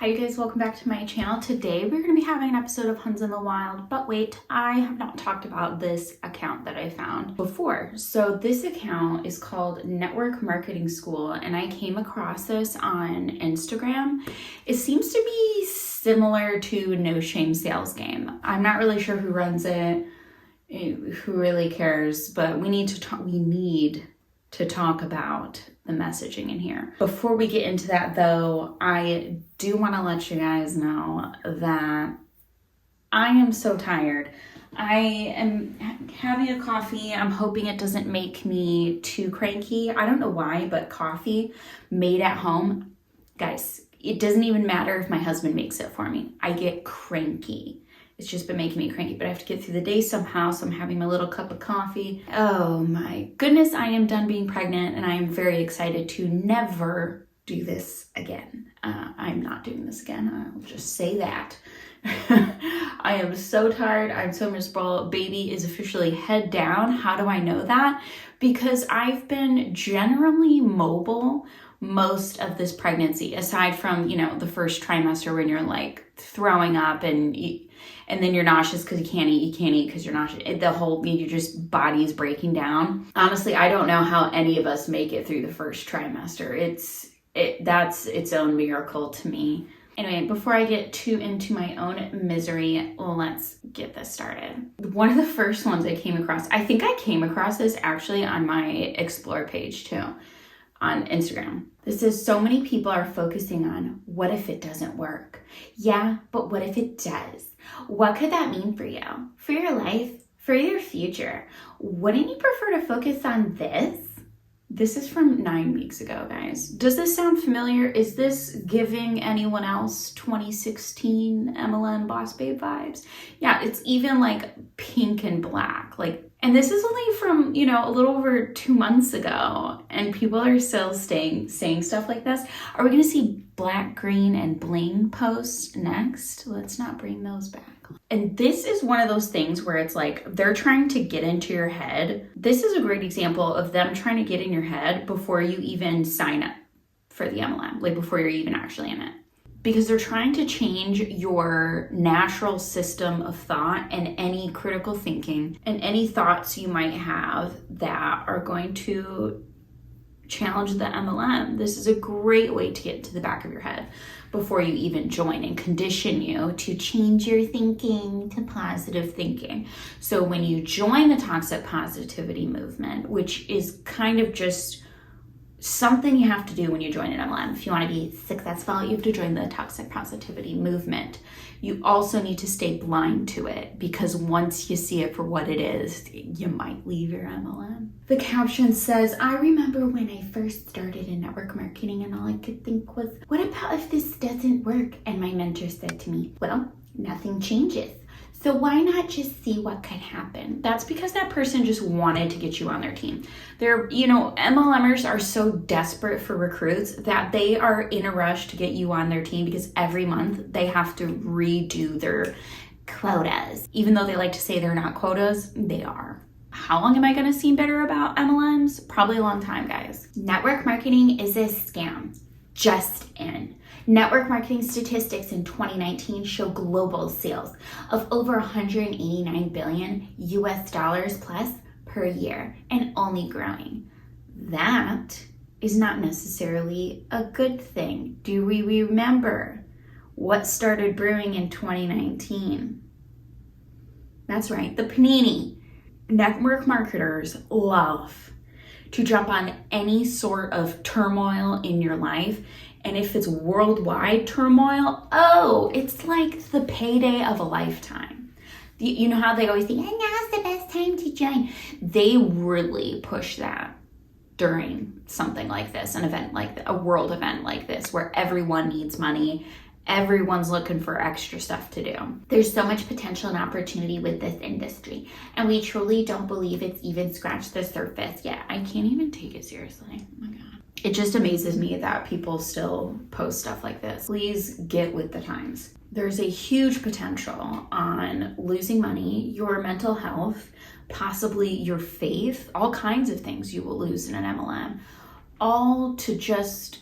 Hi you guys, welcome back to my channel. Today we're going to be having an episode of Huns in the Wild, but wait, I have not talked about this account that I found before. So this account is called Network Marketing School and I came across this on Instagram. It seems to be similar to No Shame Sales Game. I'm not really sure who runs it, who really cares, but we need to talk about the messaging in here. Before we get into that though, I do want to let you guys know that I am so tired. I am having a coffee. I'm hoping it doesn't make me too cranky. I don't know why, but coffee made at home, guys, it doesn't even matter if my husband makes it for me. I get cranky. It's just been making me cranky, but I have to get through the day somehow, so I'm having my little cup of coffee. Oh my goodness, I am done being pregnant and I am very excited to never do this again. I'm not doing this again, I'll just say that. I am so tired, I'm so miserable. Baby is officially head down. How do I know that? Because I've been generally mobile most of this pregnancy, aside from, you know, the first trimester when you're like throwing up and then you're nauseous because you can't eat because you're nauseous. The whole, your just body is breaking down. Honestly, I don't know how any of us make it through the first trimester. That's its own miracle to me. Anyway, before I get too into my own misery, let's get this started. One of the first ones I came across, I think I came across this actually on my Explore page too, on Instagram. This says, so many people are focusing on what if it doesn't work? Yeah, but what if it does? What could that mean for you, for your life, for your future? Wouldn't you prefer to focus on this? This is from 9 weeks ago, guys. Does this sound familiar? Is this giving anyone else 2016 MLM Boss Babe vibes? Yeah, it's even like pink and black. And this is only from, you know, a little over 2 months ago, and people are still saying stuff like this. Are we gonna see black, green, and bling posts next? Let's not bring those back. And this is one of those things where it's like, they're trying to get into your head. This is a great example of them trying to get in your head before you even sign up for the MLM, like before you're even actually in it. Because they're trying to change your natural system of thought and any critical thinking and any thoughts you might have that are going to challenge the MLM. This is a great way to get into the back of your head before you even join and condition you to change your thinking to positive thinking. So when you join the toxic positivity movement, which is kind of just something you have to do when you join an MLM. If you want to be successful, you have to join the toxic positivity movement. You also need to stay blind to it, because once you see it for what it is, you might leave your MLM. The caption says, I remember when I first started in network marketing and all I could think was, what about if this doesn't work? And my mentor said to me, well, nothing changes. So why not just see what could happen? That's because that person just wanted to get you on their team. MLMers are so desperate for recruits that they are in a rush to get you on their team, because every month they have to redo their quotas. Even though they like to say they're not quotas, they are. How long am I gonna seem better about MLMs? Probably a long time, guys. Network marketing is a scam. Just in. Network marketing statistics in 2019 show global sales of over 189 billion US dollars plus per year, and only growing. That is not necessarily a good thing. Do we remember what started brewing in 2019? That's right, the panini. Network marketers love to jump on any sort of turmoil in your life. And if it's worldwide turmoil, oh, it's like the payday of a lifetime. You know how they always think, hey, now's the best time to join. They really push that during something like this, an event like a world event like this, where everyone needs money. Everyone's looking for extra stuff to do. There's so much potential and opportunity with this industry, and we truly don't believe it's even scratched the surface yet. I can't even take it seriously. Oh my God. It just amazes me that people still post stuff like this. Please get with the times. There's a huge potential on losing money, your mental health, possibly your faith, all kinds of things you will lose in an MLM, all to just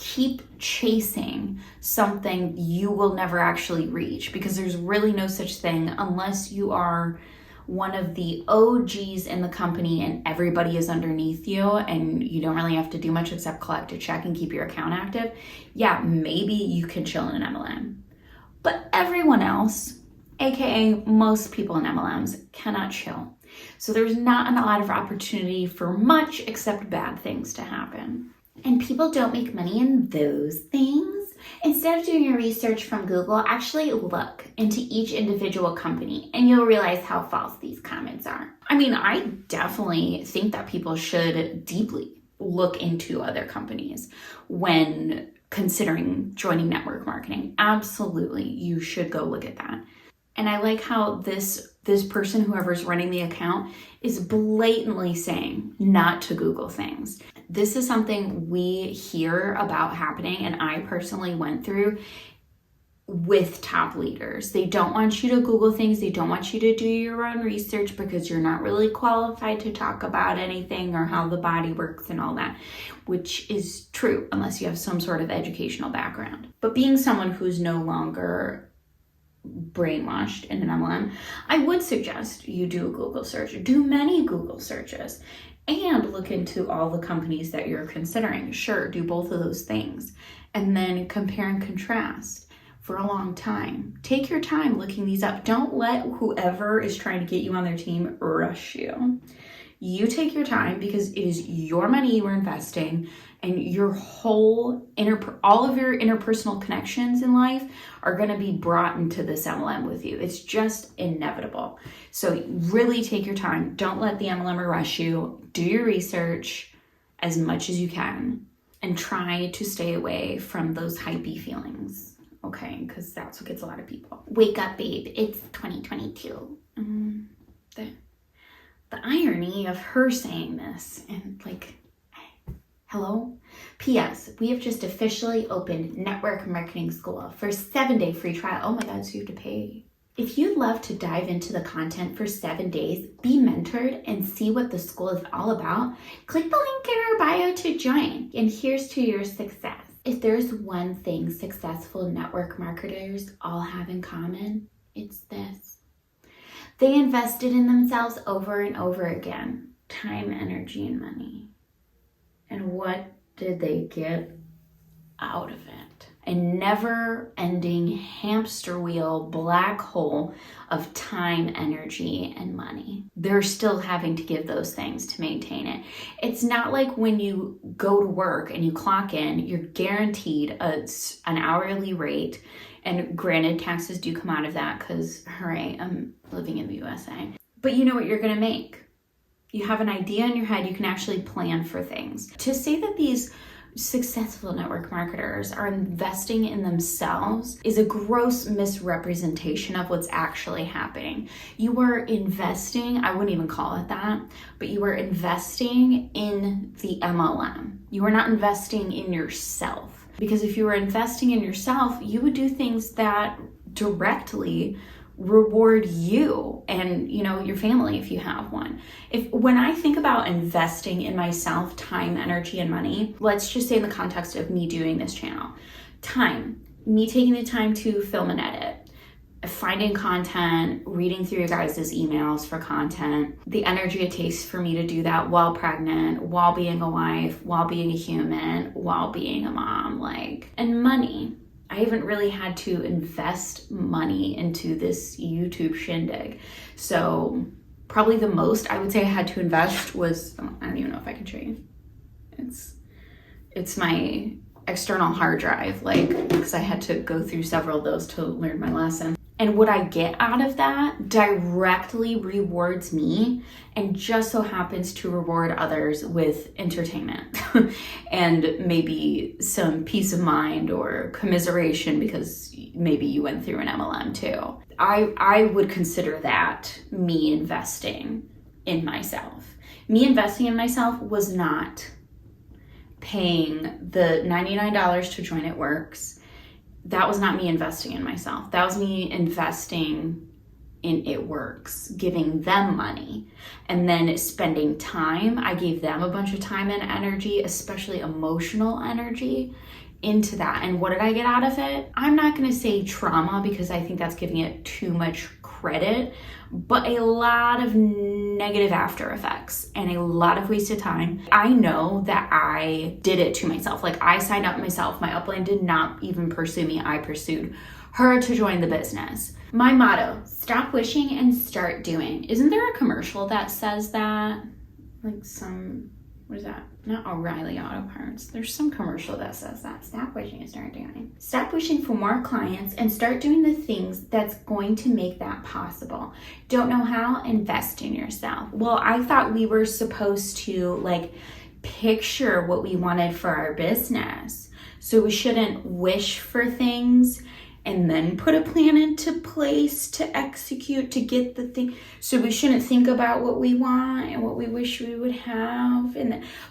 keep chasing something you will never actually reach, because there's really no such thing unless you are one of the OGs in the company and everybody is underneath you and you don't really have to do much except collect a check and keep your account active. Yeah, maybe you can chill in an MLM. But everyone else, aka most people in MLMs, cannot chill. So there's not a lot of opportunity for much except bad things to happen. And people don't make money in those things. Instead of doing your research from Google, actually look into each individual company and you'll realize how false these comments are. I mean, I definitely think that people should deeply look into other companies when considering joining network marketing. Absolutely, you should go look at that. And I like how this person, whoever's running the account, is blatantly saying not to Google things. This is something we hear about happening, and I personally went through with top leaders. They don't want you to Google things. They don't want you to do your own research because you're not really qualified to talk about anything or how the body works and all that, which is true unless you have some sort of educational background. But being someone who's no longer brainwashed in an MLM, I would suggest you do a Google search, do many Google searches, and look into all the companies that you're considering. Sure, do both of those things, and then compare and contrast for a long time. Take your time looking these up. Don't let whoever is trying to get you on their team rush you. You take your time because it is your money you are investing, and your whole all of your interpersonal connections in life are going to be brought into this MLM with you. It's just inevitable. So really take your time. Don't let the MLMer rush you. Do your research as much as you can and try to stay away from those hypey feelings. Okay, because that's what gets a lot of people. Wake up, babe. It's 2022. The irony of her saying this and like, hello? P.S. We have just officially opened Network Marketing School for a 7-day free trial. Oh my God, so you have to pay. If you'd love to dive into the content for 7 days, be mentored, and see what the school is all about, click the link in our bio to join. And here's to your success. If there's one thing successful network marketers all have in common, it's this. They invested in themselves over and over again. Time, energy, and money. And what did they get out of it? A never-ending hamster wheel black hole of time, energy, and money. They're still having to give those things to maintain it. It's not like when you go to work and you clock in, you're guaranteed an hourly rate. And granted, taxes do come out of that because, hooray, I'm living in the USA. But you know what you're going to make. You have an idea in your head. You can actually plan for things. To say that these successful network marketers are investing in themselves is a gross misrepresentation of what's actually happening. You are investing, I wouldn't even call it that, but you are investing in the MLM. You are not investing in yourself. Because if you were investing in yourself, you would do things that directly reward you and, you know, your family if you have one. When I think about investing in myself, time, energy, and money, let's just say in the context of me doing this channel. Time, me taking the time to film and edit, finding content, reading through your guys' emails for content, the energy it takes for me to do that while pregnant, while being a wife, while being a human, while being a mom, and money. I haven't really had to invest money into this YouTube shindig. So probably the most I would say I had to invest was, I don't even know if I can show you. It's my external hard drive, because I had to go through several of those to learn my lesson. And what I get out of that directly rewards me and just so happens to reward others with entertainment and maybe some peace of mind or commiseration because maybe you went through an MLM too. I would consider that me investing in myself. Me investing in myself was not paying the $99 to join It Works. That was not me investing in myself. That was me investing in It Works, giving them money, and then spending time. I gave them a bunch of time and energy, especially emotional energy, into that. And what did I get out of it? I'm not going to say trauma because I think that's giving it too much credit, but a lot of negative after effects and a lot of wasted time. I know that I did it to myself. Like, I signed up myself. My upline did not even pursue me. I pursued her to join the business. My motto, stop wishing and start doing. Isn't there a commercial that says that? Like what is that? Not O'Reilly Auto Parts. There's some commercial that says that. Stop wishing and start doing. Stop wishing for more clients and start doing the things that's going to make that possible. Don't know how? Invest in yourself. Well, I thought we were supposed to like picture what we wanted for our business. So we shouldn't wish for things and then put a plan into place to execute to get the thing. So we shouldn't think about what we want and what we wish we would have.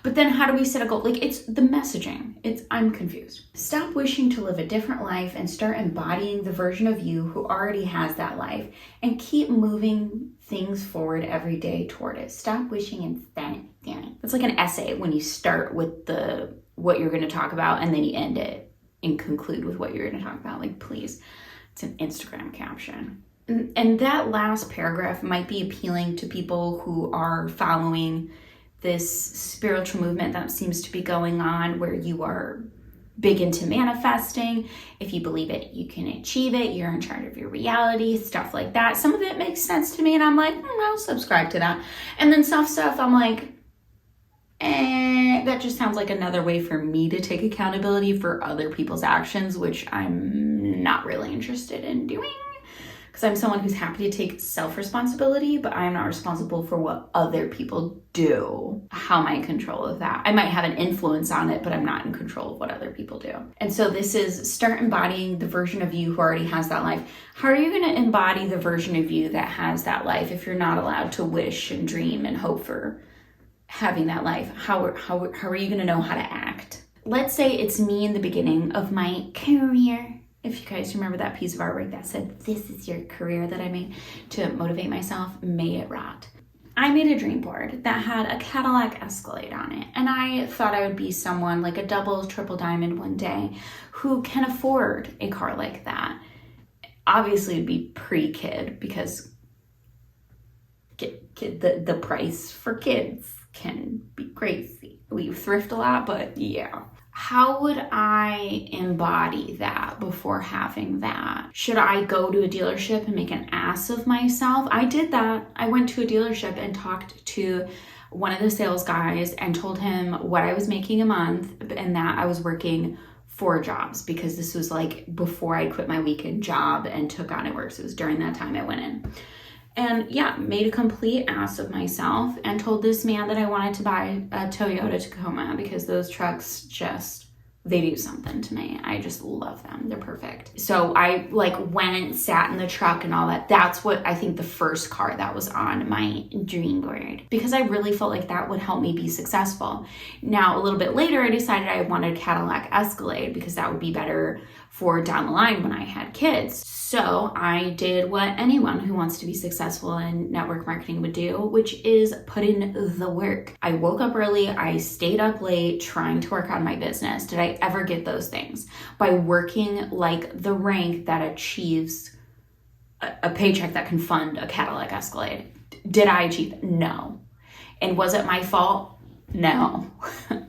But then how do we set a goal? Like, it's the messaging. I'm confused. Stop wishing to live a different life and start embodying the version of you who already has that life, and keep moving things forward every day toward it. Stop wishing and start doing. It's like an essay when you start with what you're going to talk about and then you end it and conclude with what you're going to talk about. Like, please, it's an Instagram caption. And that last paragraph might be appealing to people who are following this spiritual movement that seems to be going on, where you are big into manifesting. If you believe it, you can achieve it. You're in charge of your reality, stuff like that. Some of it makes sense to me, and I'm like, I'll subscribe to that. And then some stuff, I'm like, that just sounds like another way for me to take accountability for other people's actions, which I'm not really interested in doing, because I'm someone who's happy to take self-responsibility, but I'm not responsible for what other people do. How am I in control of that? I might have an influence on it, but I'm not in control of what other people do. And so this is start embodying the version of you who already has that life. How are you going to embody the version of you that has that life if you're not allowed to wish and dream and hope for having that life? How are you going to know how to act? Let's say it's me in the beginning of my career. If you guys remember that piece of artwork that said, this is your career, that I made to motivate myself, may it rot. I made a dream board that had a Cadillac Escalade on it. And I thought I would be someone like a double, triple diamond one day who can afford a car like that. Obviously it'd be pre-kid, because the price for kids can be crazy. We thrift a lot, but yeah. How would I embody that before having that? Should I go to a dealership and make an ass of myself? I did that. I went to a dealership and talked to one of the sales guys and told him what I was making a month and that I was working 4 jobs, because this was like before I quit my weekend job and took on it work. So it was during that time I went in. And yeah, made a complete ass of myself and told this man that I wanted to buy a Toyota Tacoma, because those trucks they do something to me. I just love them. They're perfect. So I went, sat in the truck and all that. That's what I think the first car that was on my dream board, because I really felt like that would help me be successful. Now, a little bit later, I decided I wanted a Cadillac Escalade because that would be better for down the line when I had kids. So I did what anyone who wants to be successful in network marketing would do, which is put in the work. I woke up early. I stayed up late trying to work on my business. Did I ever get those things? By working like the rank that achieves a paycheck that can fund a Cadillac Escalade. Did I achieve it? No. And was it my fault? No.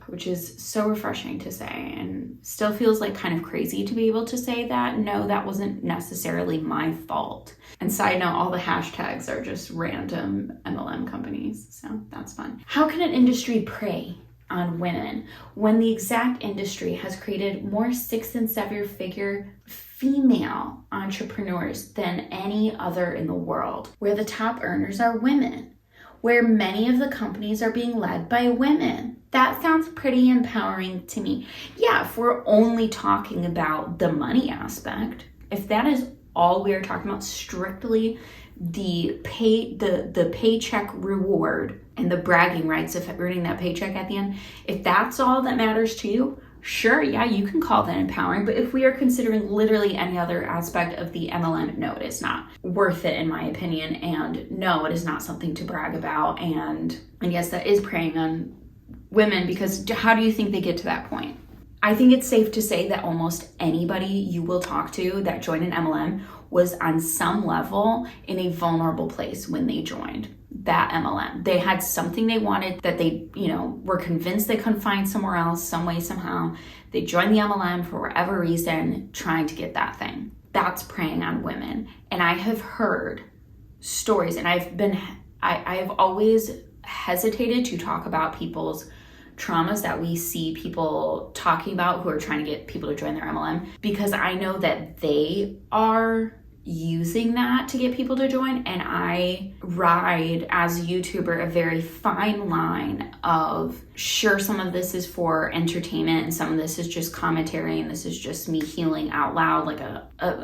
Which is so refreshing to say, and still feels like kind of crazy to be able to say that. No, that wasn't necessarily my fault. And side note, all the hashtags are just random MLM companies, so that's fun. How can an industry prey on women when the exact industry has created more 6 and 7 figure female entrepreneurs than any other in the world, where the top earners are women, where many of the companies are being led by women? That sounds pretty empowering to me. Yeah, if we're only talking about the money aspect, if that is all we are talking about, strictly the paycheck reward and the bragging rights of earning that paycheck at the end, if that's all that matters to you, sure, yeah, you can call that empowering. But if we are considering literally any other aspect of the MLM, no, it is not worth it in my opinion. And no, it is not something to brag about. And yes, that is preying on women, because how do you think they get to that point? I think it's safe to say that almost anybody you will talk to that joined an MLM was on some level in a vulnerable place when they joined that MLM. They had something they wanted that they, were convinced they couldn't find somewhere else, some way, somehow. They joined the MLM for whatever reason, trying to get that thing. That's preying on women. And I have heard stories, and I've always hesitated to talk about people's traumas that we see people talking about who are trying to get people to join their MLM, because I know that they are using that to get people to join, and I ride as a YouTuber a very fine line of, sure, some of this is for entertainment and some of this is just commentary and this is just me healing out loud, like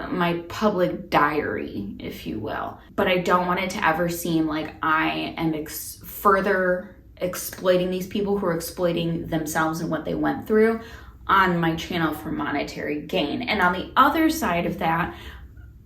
my public diary, if you will. But I don't want it to ever seem like I am further exploiting these people who are exploiting themselves and what they went through on my channel for monetary gain. And on the other side of that,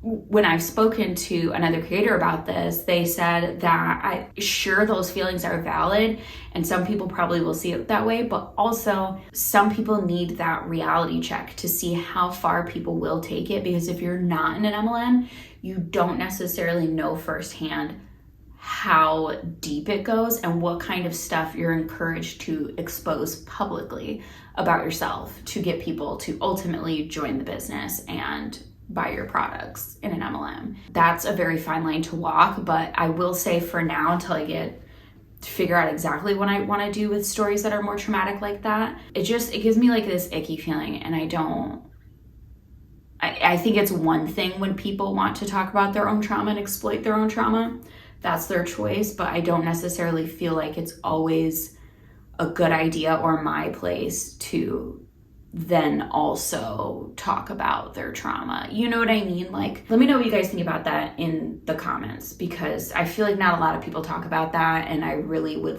when I've spoken to another creator about this, they said that sure, those feelings are valid and some people probably will see it that way, but also some people need that reality check to see how far people will take it, because if you're not in an MLM, you don't necessarily know firsthand how deep it goes and what kind of stuff you're encouraged to expose publicly about yourself to get people to ultimately join the business and buy your products in an MLM. That's a very fine line to walk, but I will say for now, until I get to figure out exactly what I want to do with stories that are more traumatic like that, it gives me like this icky feeling, and I think it's one thing when people want to talk about their own trauma and exploit their own trauma. That's their choice, but I don't necessarily feel like it's always a good idea or my place to then also talk about their trauma. You know what I mean? Like, let me know what you guys think about that in the comments, because I feel like not a lot of people talk about that, and I really would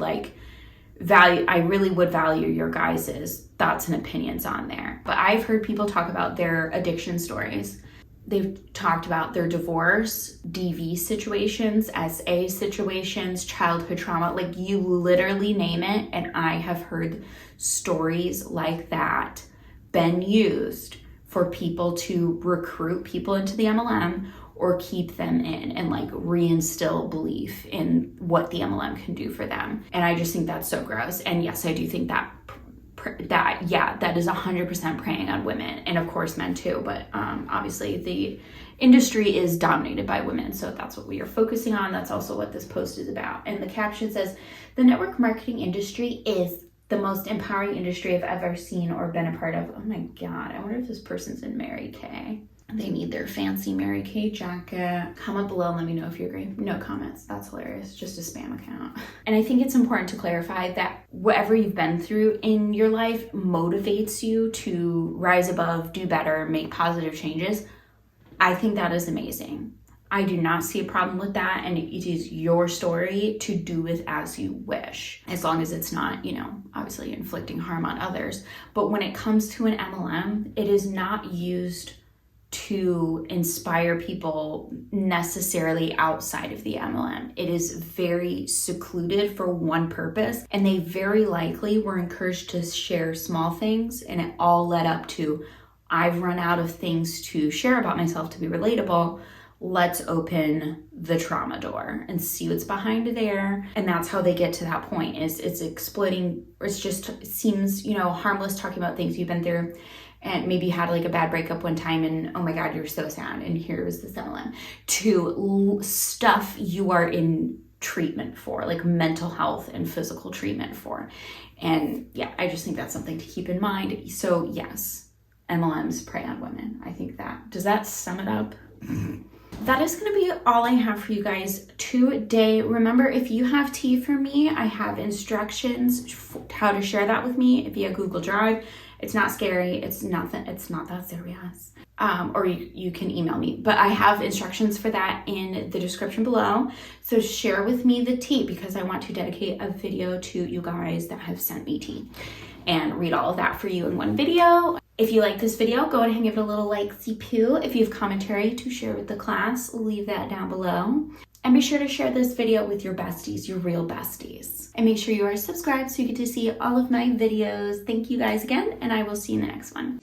value your guys's thoughts and opinions on there. But I've heard people talk about their addiction stories. They've talked about their divorce, DV situations, SA situations, childhood trauma, like you literally name it. And I have heard stories like that been used for people to recruit people into the MLM or keep them in and like reinstill belief in what the MLM can do for them. And I just think that's so gross. And yes, I do think that is 100% preying on women, and of course men too, but obviously the industry is dominated by women, so that's what we are focusing on. That's also what this post is about. And the caption says, the network marketing industry is the most empowering industry I've ever seen or been a part of. Oh my god, I wonder if this person's in Mary Kay. They need their fancy Mary Kay jacket. Comment below and let me know if you agree. No comments, that's hilarious, just a spam account. And I think it's important to clarify that whatever you've been through in your life motivates you to rise above, do better, make positive changes. I think that is amazing. I do not see a problem with that, and it is your story to do with as you wish, as long as it's not, obviously inflicting harm on others. But when it comes to an MLM, it is not used to inspire people necessarily outside of the MLM. It is very secluded for one purpose, and they very likely were encouraged to share small things, and it all led up to, I've run out of things to share about myself to be relatable. Let's open the trauma door and see what's behind there. And that's how they get to that point, is it's exploiting, or it seems, harmless, talking about things you've been through. And maybe you had like a bad breakup one time and oh my god, you're so sad, and here was this MLM, to stuff you are in treatment for, like mental health and physical treatment for. And yeah, I just think that's something to keep in mind. So yes, MLMs prey on women. I think does that sum it up? That is going to be all I have for you guys today. Remember, if you have tea for me, I have instructions for how to share that with me via Google Drive. It's not scary. It's not that serious. Or you can email me. But I have instructions for that in the description below. So share with me the tea, because I want to dedicate a video to you guys that have sent me tea and read all of that for you in one video. If you like this video, go ahead and give it a little like-see poo. If you have commentary to share with the class, leave that down below. And be sure to share this video with your besties, your real besties. And make sure you are subscribed so you get to see all of my videos. Thank you guys again, and I will see you in the next one.